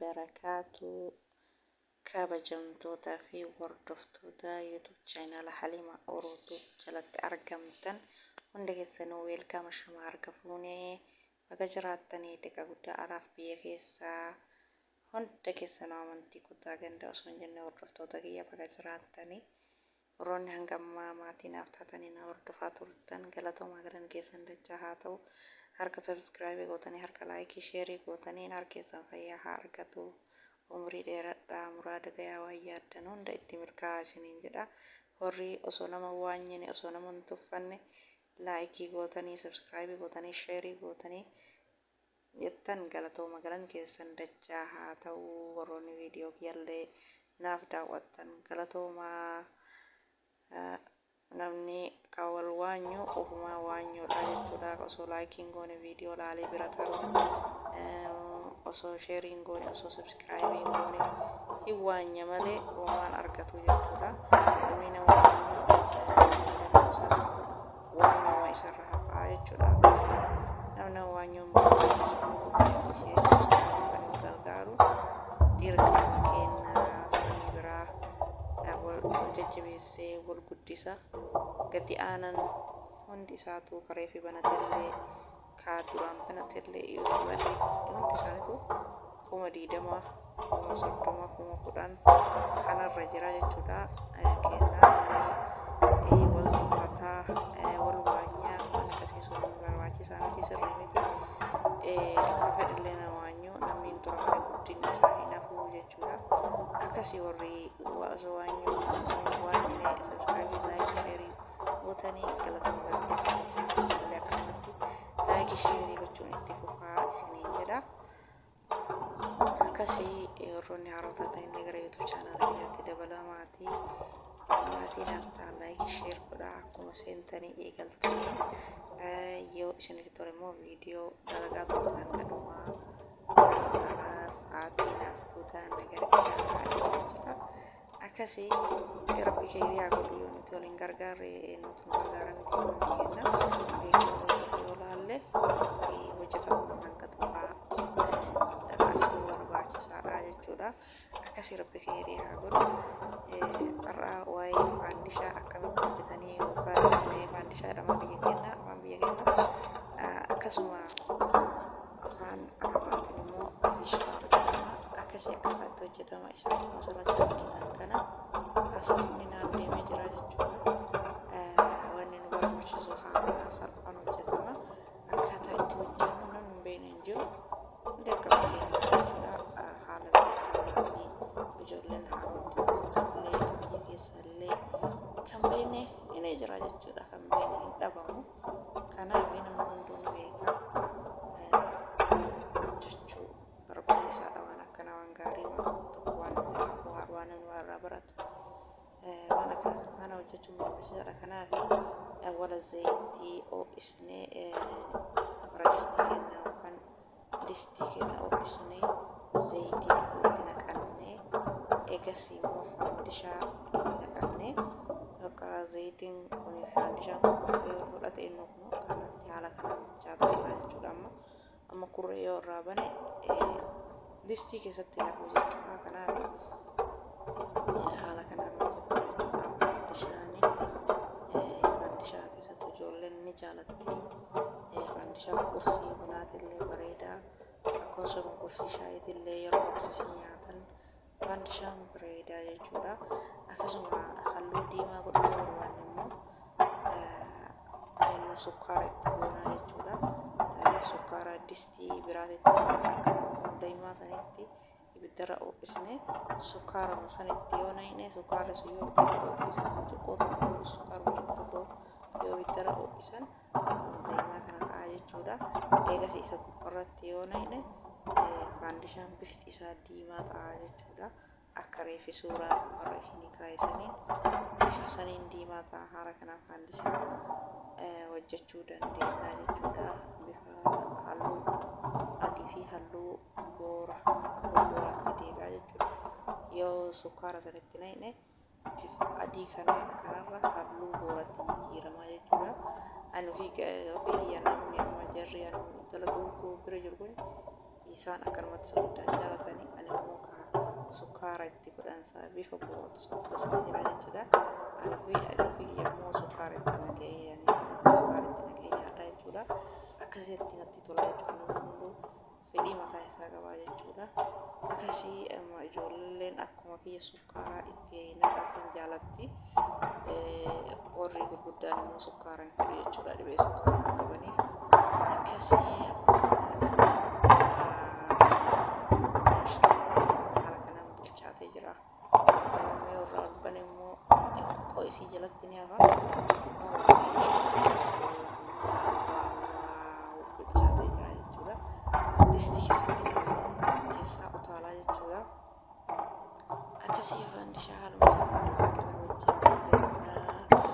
وبركاته. kabajamtoota fi hordoftoota YouTube channel Halima Oromoo jalatti argamtan hunda keessanuu welcome shama argafuune baga jiraattanii tika guddaa alaaf biyya keessaa hunda keessanuu amantii kutaa ganda osoo hin jenne hordoftoota kiyya baga jiraattanii warroonni hangammaa maatiinaaf taatanii na hordofaa turtan galatooma garan keessan dachaa haa ta'u harka subscribe gootanii harka like share gootanii harkeessan fayyaa haa argatu. umrii dheeradhaa muraada gayaa waan yaaddan hunda itti milkaa'aa isiniin jedha. Warri osoo nama waanyine osoo nama hin tuffanne laayikii gootanii subscribe gootanii sheerii gootanii jettan galatooma galan keessan dachaa haa ta'u. Warroonni viidiyoo kiyyallee naaf daawwattan galatooma. Namni kawal waanyu ofumaa waanyuudha jechuudha. Osoo laayikiin goone viidiyoo laalee bira ta'u osoo sharing goone osoo subscribe goone hiwaanya malee waan argatu jechuudha. Namni nama waanyu isarra hafaa jechuudha. Namni waanyu gargaaru dirqama kenna sanii biraa wal jajjabeessee wal guddisa gadi aanan hundi isaatu karee fi banatellee duraan banatellee yoo barri hundi isaaniitu kuma 20 kuma 30 kuma 10 kanarra jira jechuudha. Kennaa wal tuffataa wal waanyaa waan akkasiisu barbaachisaa miti sirrii miti. Akka fedhillee nama waanyu namni hin turre guddinni isaa hin hafu jechuudha. Akkasii warri osoo waanyu waanyine subscribe like share gootanii galatooma galan keessan illee akkanatti like share gochuun itti fufaa isiniin jedha. Akkasii warroonni haarota ta'anii gara YouTube channel keenyatti dabalamaatii naaftaa like share godhaa akkuma seentanii eegaltanii yoo isinitti tole immoo viidiyoo dalagaa tokko kan gadhumaa sa'aatii naaftuu ta'an nagargaaraa. Akkasii rabbi keeriyaa godhu yoo nuti waliin gargaarre nuti gargaaran itti hundi kenna viidiyoo tokko yoo laalle hojjetamu hanga xumuraa dhaqaasuu barbaachisaadha jechuudha. Akkasii rabbi keeriyaa godhu har'aa waa'ee faandishaa akkamitti hojjetanii yookaan faandishaa jedhama biyya keenya akkasuma afaan arabaatiin immoo fiishaa jedhama. Akkasii akkamitti hojjetama isaa asirratti argitan kana asirratti naan deemee jira jechuudha. Wanni nu barbaachisu haala salphaan hojjetama. Akkaataa itti hojjennu namni hin beekne hin jiru. Dirqama keenya jechuudha. Haala biyya ijoolleen haala illee kan biyya keessallee kan beekne hin jira jechuudha. Kan beekne hin dhabamu. Kanaaf namni hunduu ni beeka. أنا وجدت مباشرة كنافي أول زيتي أو إسني ردستيكنا وكان دستيكنا أو إسني زيتي تقولنا كأني إجاسي موف مندشا إننا كأني وكا زيتين كوني فاندشا يورفرات إنه كانت على كلام جادا يران جدامه أما كوريو رابني دستيكي ستنا وجدتها كنافي على كلام faandishaa keessatti ijoolleen ni jaalatti. Faandishaa kursii bunaatillee bareedaa akkasuma kursii shaayiitillee yeroo aksisii nyaatan faandishaan bareedaa jechuudha. Akkasuma halluu diimaa godhuu barbaanne immoo sukkaara itti goonaa jechuudha. Sukkaara distii biraatitti akka daa'imaa sanitti ibiddarra oofisne sukkaara sanitti yoo naqne sukkaara sun yoo ofisan xiqqoo tokko sukkaara tokko yoo ibiddarra oofisan akkuma daa'imaa kana ta'a jechuudha. Eegas isa gubbarratti yoo naqne faandishaan bifti isaa diimaa ta'a jechuudha. Akka reefi suuraa warra isinii kaa'isaniin bifa saniin diimaa ta'a. Haala kanaan faandishaa hojjechuu dandeenya jechuudha. Bifa halluu adii fi halluu booratti deebi'a jechuudha. Yoo sukkaara sanitti naqne bifa adii kanarra halluu booratti jijjiirama jechuudha. Ani ofii namni amma jarri dalagaa bira jiru kun isaan akkanumatti soddaan jaalatanii ani sukkaara itti godhansa bifa booratu gosa jira jechuudha. Alfi yommuu sukkaara itti naqee akkasitti sukkaara itti naqee nyaata jechuudha. Akkasitti natti tola jechuudha. Namni hunduu fedhii mataa isaa qaba jechuudha. Akkasii ijoolleen akkuma kiyya sukkaara itti naqatan jaalatti. Warri gurguddaan immoo sukkaara hin fedhu jechuudha. Dhibee sukkaara hin qabaniif akkasii haala kanaan bilchaatee jira. Galmee warra alban immoo xiqqoo isii jalatti ni hafa. Bilchaatee jira jechuudha. Distii keessaa utaalaa jechuudha. Akkasii faandishaa haaluma salphaa kana hojjetee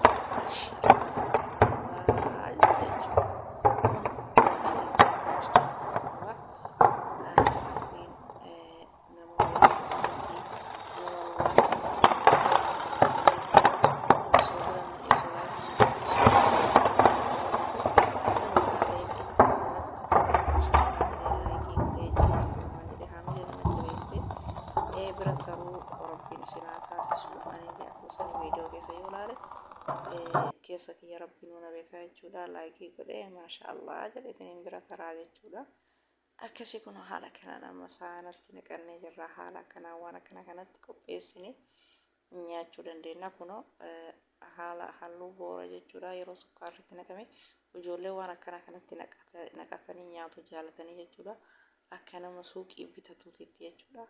keessa kiyya rabbiin mana beekaa jechuudha. Laayikii godhee maashaallah jedheetiniin bira karaa jechuudha. Akkasii kun haala kanaan amma saanatti naqannee jirra. Haala kanaan waan akkana kanatti qopheessine nyaachuu dandeenya. Kunoo haala halluu boora jechuudha. Yeroo sukkaarri itti naqame ijoollee waan akkana kanatti naqatanii nyaatu jaalatanii jechuudha. Akka nama suuqii bitatuutti jechuudha.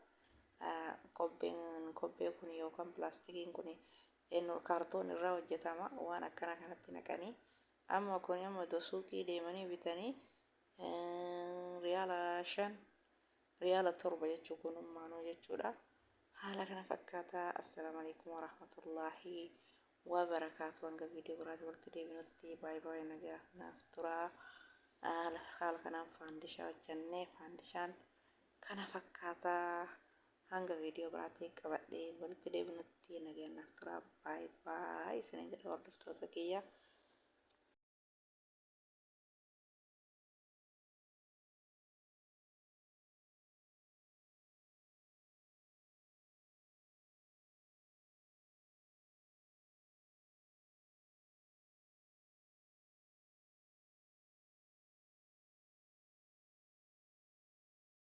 Kobbee kun yookaan pilaastikiin kun kaartoon irraa hojjetama. Waan akkana kanatti naqanii amma kun amma suuqii deemanii bitanii riyaala 7 jechuu kunummaanuu jechuudha. Haala kana fakkaata. Assalaamu alaykum warahmatullaahi wabarakaatu. Hanga viidiyoo biraatti walitti deebinutti baay'ee nagaa naaf turaa. Haala kanaan faandishaa hojjannee faandishaan kana fakkaata. Hanga viidiyoo biraatti qabadhee walitti deebinutti nagaa naaf turaa. Baay'ee isiniin jedha hordoftoota kiyya.